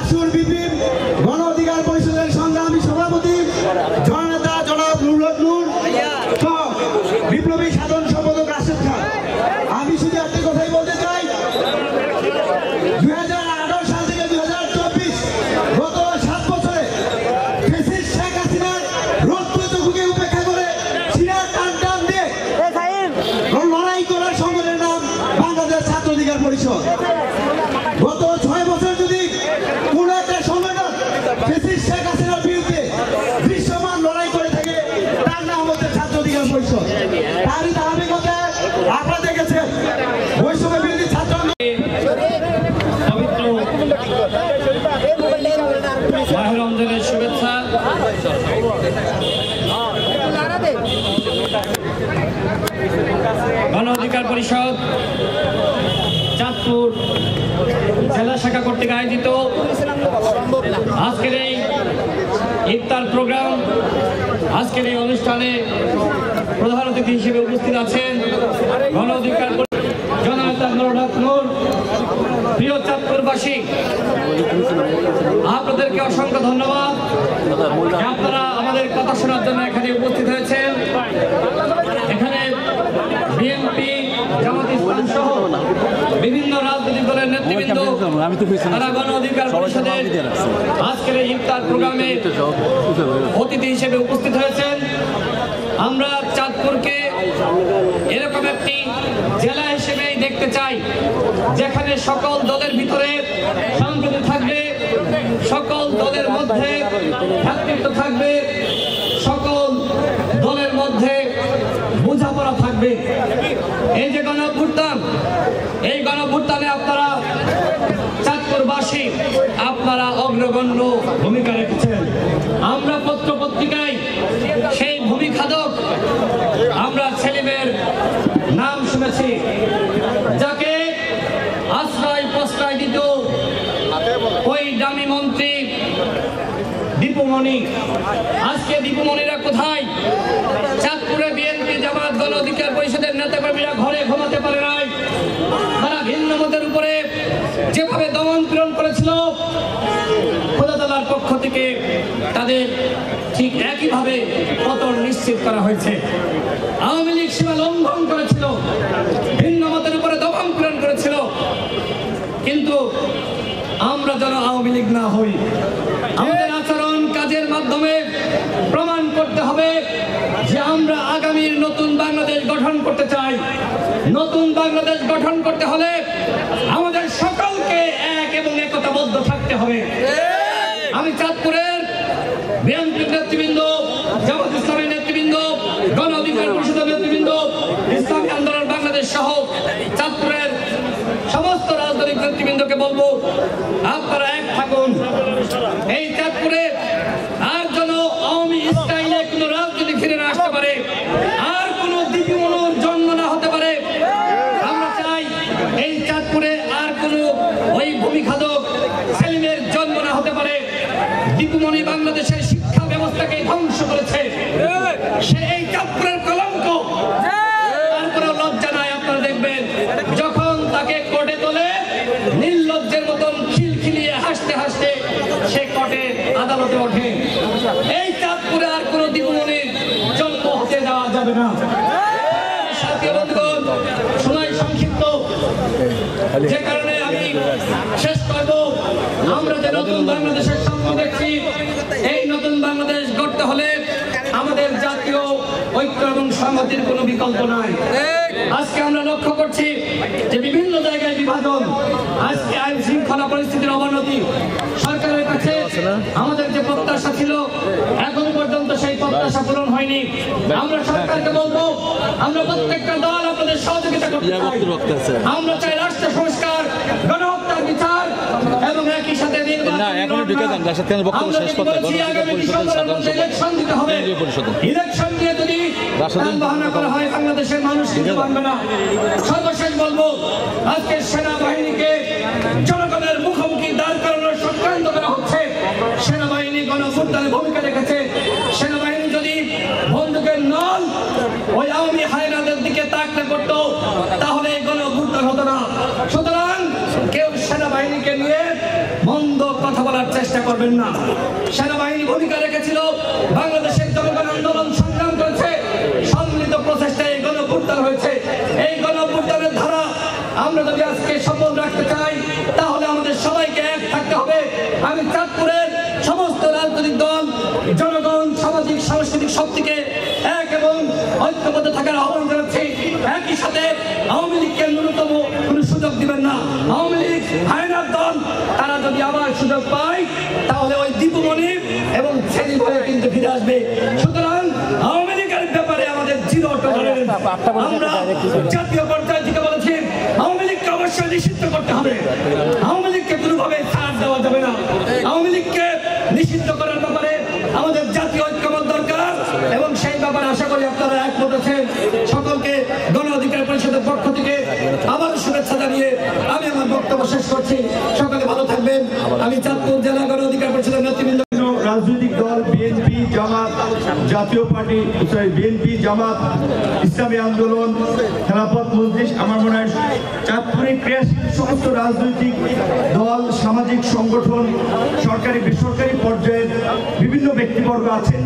রাসূল বিপিন গণ অধিকার পরিষদের সংগ্রামী সভাপতি জননেতা জনাব নুরুল নূর সহ বিপ্লবী সাধারণ সম্পাদক রাশেদ খান। আমি শুধু একটা কথাই বলতে চাই, 2018 সাল থেকে 2024 গত 7 বছরে ফ্যাসিস্ট শেখ হাসিনার রক্তচক্ষুকে উপেক্ষা করে সিনার টান দিয়ে লড়াই করার সংগঠনের নাম বাংলাদেশ ছাত্র অধিকার পরিষদ। গত 6 বছর যদি কোন একটা সংগঠন ফ্যাসিস্ট শেখ হাসিনার বিরুদ্ধে দৃশ্যমান লড়াই করে থাকে, তার নাম হচ্ছে ছাত্র অধিকার পরিষদ। তারই ধারাবাহিকতায় আপনারা দেখেছেন বৈষম্য বিরোধী ছাত্র পবিত্র মাহে রমজানের শুভেচ্ছা। গণ অধিকার পরিষদ চাঁদপুর জেলা শাখা কর্তৃক আয়োজিত আজকের এই ইফতার প্রোগ্রাম, আজকের এই অনুষ্ঠানে প্রধান অতিথি হিসেবে উপস্থিত আছেন গণ অধিকার জননেতা নুরুল নূর। প্রিয় চাঁদপুরবাসী, আপনাদেরকে অসংখ্য ধন্যবাদ। আপনারা আমাদের কথা শোনার জন্য এখানে উপস্থিত হয়েছেন। এখানে বিএনপি, জামাত ইসলাম সহ বিভিন্ন রাজনৈতিক দলের নেতৃবৃন্দ তারা গণ অধিকার পরিষদের আজকের এই ইফতার প্রোগ্রামে অতিথি হিসেবে উপস্থিত হয়েছেন। আমরা চাঁদপুরকে এরকম একটি জেলা হিসেবেই দেখতে চাই, যেখানে সকল দলের ভিতরে সম্প্রীতি থাকবে, সকল দলের মধ্যে ভ্রাতৃত্ব থাকবে, সকল দলের মধ্যে বোঝাপড়া থাকবে। এই যে গণঅভ্যুত্থান, এই গণঅভ্যুত্থানে আপনারা চাঁদপুরবাসী আপনারা অগ্রগণ্য ভূমিকা রেখেছেন। আমরা পত্র পত্রিকায় সেই ভূমিখাদক আমরা সেলিমের নাম শুনেছি, যাকে আশ্রয় প্রশ্রয় দিত ওই দামি মন্ত্রী দীপুমণি। আজকে দীপুমণিরা কোথায়? চাঁদপুরে বিএনপি, জামাত, গণ অধিকার পরিষদের নেতাকর্মীরা ঘরে ঘুমাতে পারে নাই। তারা ভিন্ন মতের উপরে যেভাবে দমন পীড়ন করেছিল, খোদা তাআলার পক্ষ থেকে তাদের ঠিক একইভাবে পতন নিশ্চিত করা হয়েছে। আওয়ামী লীগ সীমা লঙ্ঘন করেছিল, ভিন্ন মতের উপরে দমন পীড়ন করেছিল, কিন্তু আমরা যেন আওয়ামী লীগ না হই। আমাদের আচরণ কাজের মাধ্যমে প্রমাণ করতে হবে যে আমরা আগামীর নতুন বাংলাদেশ গঠন করতে চাই। নতুন বাংলাদেশ গঠন করতে হলে আমাদের সকলকে এক এবং একতাবদ্ধ থাকতে হবে। আমি চাঁদপুরের বিএনপির নেতৃবৃন্দ, জামাত ইসলামের নেতৃবৃন্দ, গণ অধিকার পরিষদের নেতৃবৃন্দ, ইসলামী আন্দোলন বাংলাদেশ সহ চাঁদপুরের সমস্ত রাজনৈতিক নেতৃবৃন্দকে বলবো, আপনারা এক থাকুন। এই চাঁদপুরে আর যেন আওয়ামী স্টাইলে কোন রাজনীতি ফিরে না আসতে পারে, আর কোন দীপুমণির জন্ম না হতে পারে। আমরা চাই এই চাঁদপুরে আর কোন ওই ভূমিখাদক সেলিমের জন্ম না হতে পারে। দীপুমণি বাংলাদেশের শিক্ষা ব্যবস্থাকে ধ্বংস করেছে, সে এই চাঁদপুরের কলঙ্ক। তারপরে লজ্জা নাই, আপনারা দেখবেন যখন তাকে কোর্টে তোলে নির্লজ্জের মতন খিলখিলিয়ে হাসতে হাসতে সে কোর্টে আদালতে ওঠে। এই চাঁদপুরে আর কোন দীপুমণির জন্ম হতে দেওয়া যাবে না। সাথী বন্ধুগণ, সময় সংক্ষিপ্ত, যে কারণে আমি শেষ করব। আমরা যে নতুন বাংলাদেশের স্বপ্ন দেখছি, এই নতুন বাংলাদেশ গড়তে হলে আমাদের জাতীয় ঐক্য এবং সংহতির কোনো বিকল্প নাই। আজকে আমরা লক্ষ্য করছি যে বিভিন্ন জায়গায় বিভাজন, আজকে আইন শৃঙ্খলা পরিস্থিতির অবনতি। সরকারের কাছে আমাদের যে প্রত্যাশা ছিল, এখন পর্যন্ত সেই প্রত্যাশা পূরণ হয়নি। আমরা সরকারকে বলবো, আমরা প্রত্যেকটা দল আপনাদের সহযোগিতা করতে চাই। আমরা চাই রাষ্ট্র সংস্কার, গণহত্যার বিচার এবং একই সাথে ইলেকশন নিয়ে যদি বাহানা করা হয়, বাংলাদেশের মানুষ কিছু মানবে না। সর্বশেষ বলবো, আজকে সেনাবাহিনীকে জনগণের মুখোমুখি দাঁড় করানোর চক্রান্ত করা হচ্ছে। সেনাবাহিনী গণঅভ্যুত্থানে ভূমিকা রেখেছে। সেনাবাহিনী যদি বন্দুকের নল ওই আওয়ামী হায়নাদের দিকে তাকলে করতো, তাহলে এই গণঅভ্যুত্থান হতো না। সুতরাং কেউ সেনাবাহিনীকে নিয়ে মন্দ কথা বলার পারবেন না। সেনাবাহিনী ভূমিকা রেখেছিল, বাংলাদেশের জনগণ আন্দোলন সংগ্রাম করেছে, সম্মিলিত প্রচেষ্টায় এই গণঅভ্যুত্থান হয়েছে। এই গণঅভ্যুত্থানের ধারা আমরা যদি আজকে সফল রাখতে চাই তাহলে আমাদের সবাইকে এক থাকতে হবে। আমি চাঁদপুরের সমস্ত রাজনৈতিক দল, জনগণ, সামাজিক সাংস্কৃতিক শক্তিকে এক এবং ঐক্যবদ্ধ থাকার আহ্বান জানাচ্ছি। একই সাথে আওয়ামী লীগকে ন্যূনতম কোনো সুযোগ দিবেন না। আওয়ামী লীগ হায়নার দল, তারা যদি আবার সুযোগ পায় তাহলে ওই দীপু মনির এবং সেলিম ভাই কিন্তু ফিরে আসবে। সুতরাং আওয়ামী লীগের ব্যাপারে আমাদের জিরো টলারেন্স। আমরা জাতীয় পর্যায়ে থেকে বলেছি আওয়ামী লীগকে অবশ্যই নিষিদ্ধ করতে হবে। আওয়ামী লীগকে কোনোভাবে ছাড় দেওয়া যাবে না। আওয়ামী লীগকে নিষিদ্ধ করার ব্যাপারে আমাদের জাতীয় ঐক্যমত দরকার এবং সেই ব্যাপারে আশা করি আপনারা একমত আছেন। সকলকে গণ অধিকার পরিষদের পক্ষ থেকে আবার শুভেচ্ছা জানিয়ে আমি আমার বক্তব্য শেষ করছি। সকলে ভালো থাকবেন। আমি চাঁদপুর জেলা গণ অধিকার পরিষদের নেতৃবৃন্দ, রাজনৈতিক দল বিএনপি, জামাত, জাতীয় পার্টি, বিএনপি, জামাত, ইসলামী আন্দোলন, খেলাফত মজলিস, আমার মনে হয় চাঁদপুরে ক্রিয়াশীল সমস্ত রাজনৈতিক দল, সামাজিক সংগঠন, সরকারি বেসরকারি পর্যায়ের বিভিন্ন ব্যক্তিবর্গ আছেন।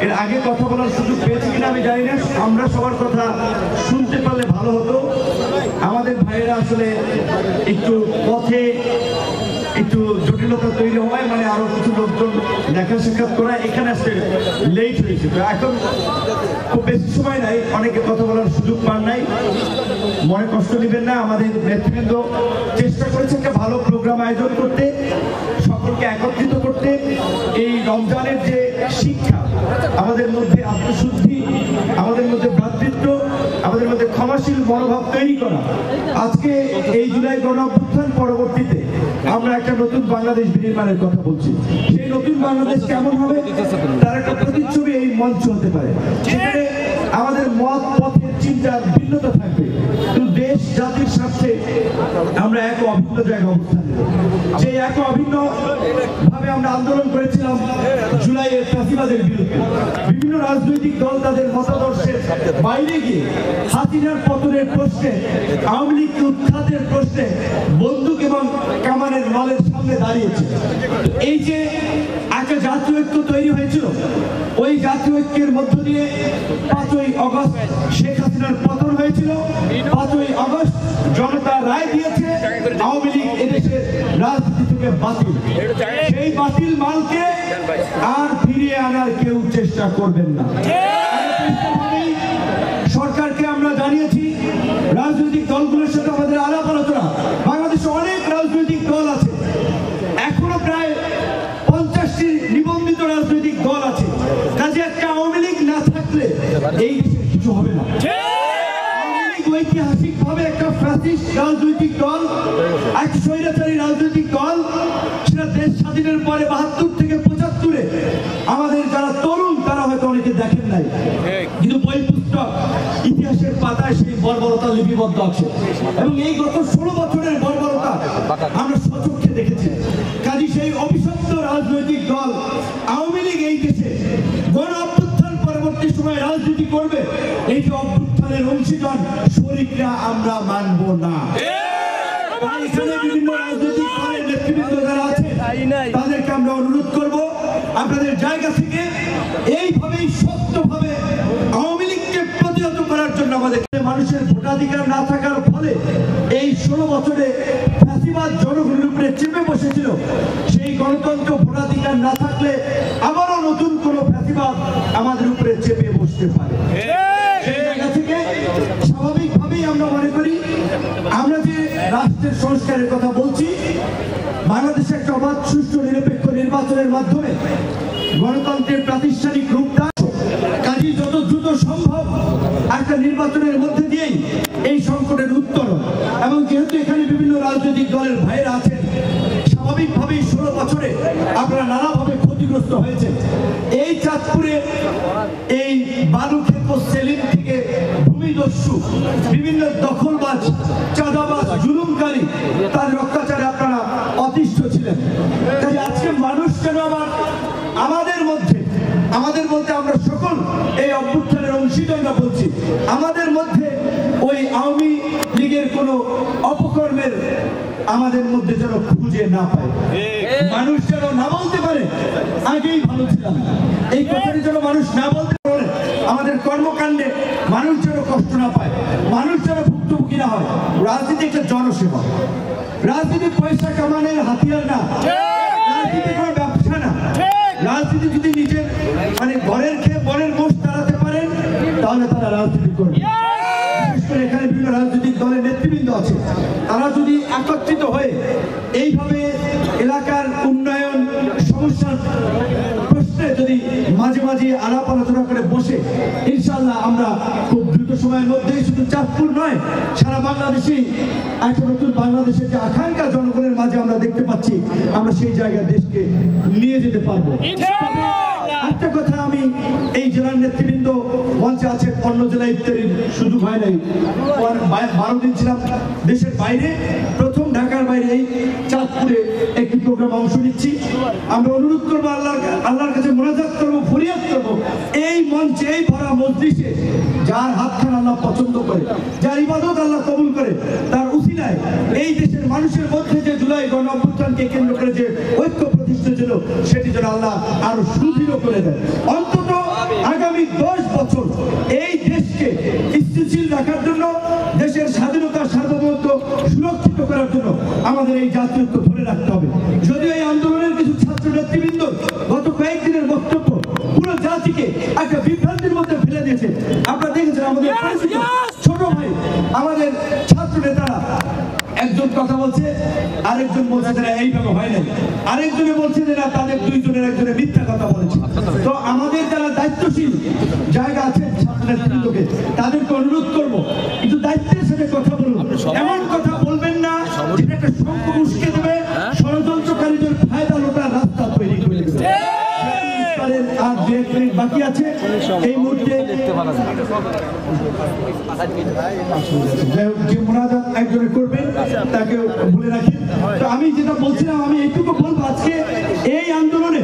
এর আগে কথা বলার সুযোগ পেয়েছি কিনা আমি জানি না, আমরা সবার কথা শুনতে পারলে ভালো হতো। আমাদের ভাইয়েরা আসলে একটু পথে একটু জটিলতা তৈরি হওয়ায় মানে আরো কিছু লোকজন দেখা সাক্ষাৎ করা এখানে আসতে লেট হয়েছে। তো এখন খুব বেশি সময় নাই, অনেকে কথা বলার সুযোগ পান নাই, মনে কষ্ট নেবেন না। আমাদের নেতৃবৃন্দ চেষ্টা করেছে একটা ভালো প্রোগ্রাম আয়োজন করতে, সকলকে একত্রিত করতে, এই রমজানের যে শিক্ষা, আমাদের মধ্যে আত্মশুদ্ধি, আমাদের মধ্যে ভ্রাতৃত্ব, আমাদের মধ্যে ক্ষমাশীল মনোভাব তৈরি করা। আজকে এই জুলাই গণঅভ্যুত্থান পরবর্তীতে আমরা একটা নতুন বাংলাদেশ বিনির্মাণের কথা বলছি। সেই নতুন বাংলাদেশ কেমন হবে তার একটা প্রতিচ্ছবি এই মঞ্চ হতে পারে, যেখানে আমাদের মত পথের চিন্তার ভিন্নতা থাকবে, কিন্তু দেশ জাতির স্বার্থে আমরা এক অভিন্ন জায়গায় অবস্থান নেব। যে এক অভিন্ন ভাবে আমরা আন্দোলন করেছিলাম জুলাইয়ের ফ্যাসিবাদের বিরুদ্ধে। বিভিন্ন রাজনৈতিক দল তাদের মতাদর্শের বাইরে গিয়ে হাসিনার পতনের প্রশ্নে, আওয়ামী লীগকে উৎখাতের প্রশ্নে বন্দুক এবং কামানের নলের সামনে দাঁড়িয়েছে। এই যে একটা জাতীয় ঐক্য তৈরি হয়েছিল, ওই জাতীয় ঐক্যের মধ্য দিয়ে 5ই আগস্ট শেখ হাসিনার পতন হয়েছিল। 5ই আগস্ট জনতা রায় দিয়েছে আওয়ামী লীগ এদেশের রাজনীতি থেকে বাতিল। সেই বাতিল মালকে আর ফিরিয়ে আনার কেউ চেষ্টা করবেন না। সরকারকে আমরা জানিয়েছি, রাজনৈতিক দলগুলোর সাথে আমাদের আলাপ আলোচনা। বাংলাদেশে অনেক রাজনৈতিক দল আছে, এখনো প্রায় 50টি নিবন্ধিত রাজনৈতিক দল আছে। কাজে একটা আওয়ামী লীগ না থাকলে এই দেশে কিছু হবে না। ঐতিহাসিক ভাবে একটা ফ্যাসিস্ট রাজনৈতিক দল, এক স্বৈরাচারী রাজনৈতিক দল, সেটা দেশ স্বাধীনের পরে 72 থেকে 75-এ আমাদের যারা তরুণ তারা হয়তো অনেকে দেখেন নাই, কিন্তু বই পুস্তক ইতিহাসের পাতায় সেই বর্বরতা লিপিবদ্ধ আছে। এবং এই গত 16 বছরের বর্বরতা আমরা সচক্ষে দেখেছি। কাজে সেই অভিশপ্ত রাজনৈতিক দল আওয়ামী লীগ এই দেশে গণ অভ্যুত্থান পরবর্তী সময় রাজনীতি করবে, এই যে অভ্যুত্থানের অংশীদার শরিকরা আমরা মানব না। এখানে বিভিন্ন রাজনৈতিক দলের নেতৃবৃন্দ যারা আছে তাদেরকে আমরা অনুরোধ করব, আপনাদের জায়গা থেকে এইভাবেই শক্তভাবে আওয়ামী লীগকে প্রতিহত করার জন্য আমাদের মানুষের ভোটাধিকার না থাকার ফলে এই 16 বছরে ফ্যাসিবাদ জনগণের উপরে চেপে বসেছিল। সেই গণতন্ত্র ভোটাধিকার না থাকলে আবারও নতুন কোনো ফ্যাসিবাদ আমাদের উপরে চেপে বসতে পারে। সেই জায়গা থেকে স্বাভাবিকভাবেই আমরা মনে করি, আমরা যে রাষ্ট্রের সংস্কারের কথা বলছি, বাংলাদেশে একটা অবাধ, সুষ্ঠু, নিরপেক্ষ নির্বাচনের মাধ্যমে গণতন্ত্রের প্রাতিষ্ঠানিক রূপদান, কাজী যত দ্রুত সম্ভব একটা নির্বাচনের মধ্যে দিয়েই এই সংকটের উত্তরণ। এবং যেহেতু এখানে বিভিন্ন রাজনৈতিক দলের ভাইয়েরা আছেন, স্বাভাবিকভাবেই 16 বছরে আপনারা নানাভাবে ক্ষতিগ্রস্ত হয়েছে। এই চাঁদপুরে এই বালুক্ষেত সেলিম থেকে ভূমিদস্যু, বিভিন্ন দখলবাজ, চাঁদাবাজ, জুলুমকারী, তার অত্যাচারে আপনারা অতিষ্ঠ ছিলেন। তাই আজকে মানুষ যেন আমাদের মধ্যে আমরা সকল এই অভ্যুত্থানের অংশীদাররা বলছি, আমাদের মধ্যে ওই আওয়ামী লীগের কোন অপকর্মের আমাদের মধ্যে যেন খুঁজে না পায়, মানুষ যেন না বলতে আগেই ভালো ছিলাম। এই কথাটি যেন মানুষ না বলতে পারে, আমাদের কর্মকাণ্ডে মানুষ যেন কষ্ট না পায়, মানুষ যেন ভুক্তভোগী না হয়। রাজনীতি একটা জনসেবা, রাজনীতি পয়সা কামানোর হাতিয়ার না, রাজনীতি কোনো ব্যবসা না। রাজনীতি যদি নিজের ঘরের খেয়ে বরের মোষ তাড়াতে পারেন তাহলে তারা রাজনীতি করবে। বিশেষ করে এখানে বিভিন্ন রাজনৈতিক দলের নেতৃবৃন্দ আছে, তারা যদি একত্রিত হয়ে এইভাবে এলাকার উন্নয়ন সমস্যার প্রশ্নে যদি মাঝে মাঝে আলাপ আলোচনা করে বসে, ইনশাআল্লাহ আমরা খুব দ্রুত সময়ের মধ্যেই শুধু চাঁদপুর নয়, সারা বাংলাদেশে একটা নতুন বাংলাদেশের যে আকাঙ্ক্ষা জনগণের মাঝে আমরা দেখতে পাচ্ছি, আমরা সেই জায়গায় দেশকে নিয়ে যেতে পারবো। একটা কথা আমি এই জেলার নেতৃবৃন্দ মঞ্চে আছে, অন্য জেলায় ইফতারির সুযোগ হয় নাই, 12 দিন ছিলাম দেশের বাইরে, প্রথম ঢাকার বাইরে এই চাঁদপুরে একটি প্রোগ্রাম অংশ নিচ্ছি। আমরা অনুরোধ করবো, আল্লাহর কাছে মোনাজাত করবো, ফরিয়াদ করবো, এই মঞ্চে এই ভরা মজলিসে যার হাতখানা আল্লাহ পছন্দ করে, যার ইবাদত আল্লাহ কবুল করে, তার উসিলায় এই দেশের মানুষের মধ্যে যে জুলাই গণ অভ্যুত্থানকে কেন্দ্র করে যে ঐক্য প্রতিষ্ঠা ছিল, সেটি যেন আল্লাহ আরো সুদৃঢ় করে দেয়। অন্তত আগামী 10 বছর এই দেশকে স্থিতিশীল রাখার জন্য, দেশের স্বাধীনতা সার্বভৌমত্ব সুরক্ষিত করার জন্য আমাদের এই জাতীয়ত্ব ধরে রাখতে হবে। যদিও এই আন্দোলনের কিছু ছাত্র নেতৃবৃন্দ গত কয়েকদিনের বক্তব্য পুরো জাতিকে একটা বিভ্রান্তির মধ্যে ফেলে দিয়েছে। আপনারা দেখেছেন আমাদের ছোট ভাই, আমাদের ছাত্র নেতারা একজন কথা বলছে, আরেকজন বলছে যে এইভাবে হয় নাই, আরেকজনে বলছে যে না, তাদের দুইজনের একজনে মিথ্যা কথা বলেছে। তো আমাদের যারা দায়িত্বশীল জায়গা আছে ছাত্র নেতৃত্বকে, তাদেরকে অনুরোধ করবো, কিন্তু দায়িত্বের সাথে কথা বলুন। এমন কথা বলবেন না যেটা একটা শঙ্খ উস্কে দেবে, ষড়যন্ত্রকারীদের ফায়দা লোটার রাস্তা তৈরি করে দেবে। আর 2 মিনিট বাকি আছে, এই মুহূর্তে যে মোনাজাত একজনে করবেন তাকে বলে রাখি। তো আমি যেটা বলছিলাম, আমি এইটুকু বলবো, আজকে এই আন্দোলনে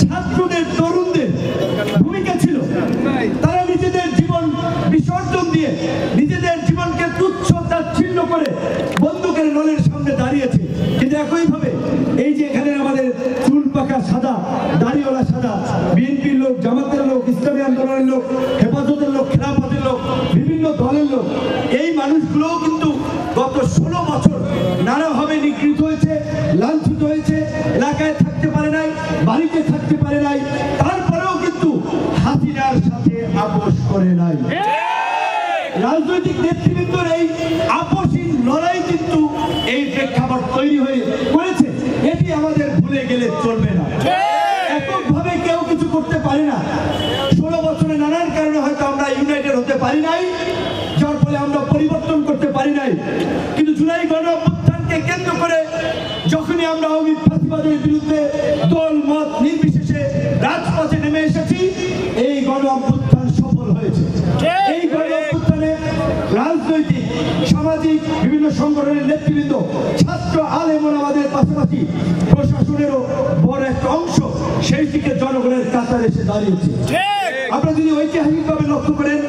ছাত্রদের, তরুণদের ভূমিকা ছিল। তারা নিজেদের জীবন বিসর্জন দিয়ে, নিজেদের জীবনকে তুচ্ছ তাচ্ছিল্য করে বন্দুকের নলের সামনে দাঁড়িয়েছে। কিন্তু একইভাবে এই যে এখানে আমাদের চুল পাকা সাদা, দাড়িওয়ালা সাদা, বিএনপির লোক, জামাতের লোক, ইসলামী আন্দোলনের লোক, হেফাজতের লোক, খেলাফতের লোক, বিভিন্ন দলের লোক, এই মানুষগুলোও কিন্তু গত 16 বছর নানাভাবে নিগৃহীত হয়েছে, লাঞ্ছিত হয়েছে, এলাকায় থাকতে পারে নাই, বাড়িতে থাকতে পারে নাই, তারপরেও কিন্তু হাসিনার সাথে আপোষ করে নাই। রাজনৈতিক নেতৃবৃন্দর এই আপোষহীন লড়াই কিন্তু এই প্রেক্ষাপট তৈরি হয়ে করেছে, এটি আমাদের ভুলে গেলে চলবে না। এককভাবে কেউ কিছু করতে পারে না। 16 বছরে নানান কারণে হয়তো আমরা ইউনাইটেড হতে পারি নাই, যার ফলে আমরা পরিবর্তন করতে পারি নাই। কিন্তু জুলাই গণ অভ্যুত্থানকে কেন্দ্র করে যখনই আমরা আওয়ামী ফাঁসিবাদের বিরুদ্ধে দল মত নির্বিশেষে রাজপথে নেমে এসেছি, এই গণ অভ্যুত্থান সফল হয়েছে। এই গণ অভ্যুত্থানে রাজনৈতিক, সামাজিক বিভিন্ন সংগঠনের নেতৃবৃন্দ, ছাত্র, আলেম ওলামাদের পাশাপাশি প্রশাসনেরও বড় একটা অংশ সেই দিকে জনগণের কাতারে এসে দাঁড়িয়েছে। আপনারা যদি ঐতিহাসিকভাবে লক্ষ্য করেন,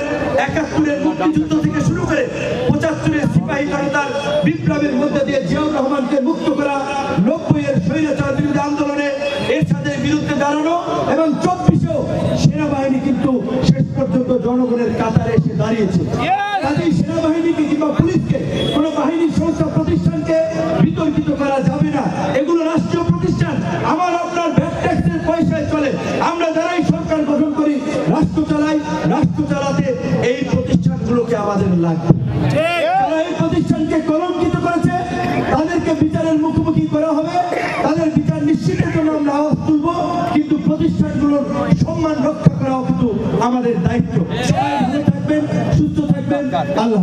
71-এর মুক্তিযুদ্ধ থেকে শুরু করে 75-এর সিপাহী জনতার বিপ্লবের মধ্যে দিয়ে জিয়াউর রহমানকে মুক্ত করা, 90-এর স্বৈরাচার বিরোধী আন্দোলনে এরশাদের বিরুদ্ধে দাঁড়ানো, এবং 24-এও সেনাবাহিনী কিন্তু শেষ পর্যন্ত জনগণের কাতারে এসে দাঁড়িয়েছে। কাজেই সেনাবাহিনীকে কিংবা পুলিশকে, কোনো বাহিনী, সংস্থা, প্রতিষ্ঠানকে বিতর্কিত করা যাবে না। এগুলো রাষ্ট্রীয় প্রতিষ্ঠান, আমার আপনার ভ্যাট ট্যাক্সের পয়সায় চলে। আমরা যারাই সরকার গঠন করি, রাষ্ট্র চালাই, রাষ্ট্র চালাতে এই প্রতিষ্ঠানগুলোকে আমাদের লাগবে। যারা এই প্রতিষ্ঠানকে কলঙ্কিত করেছে তাদেরকে বিচারের মুখোমুখি করা হবে, তাদের বিচার নিশ্চিতের জন্য আমরা আওয়াজ তুলব, কিন্তু প্রতিষ্ঠানগুলোর সম্মান রক্ষা করাও কিন্তু আমাদের দায়িত্ব। সবাই ভালো থাকবেন, সুস্থ থাকবেন, আল্লাহ।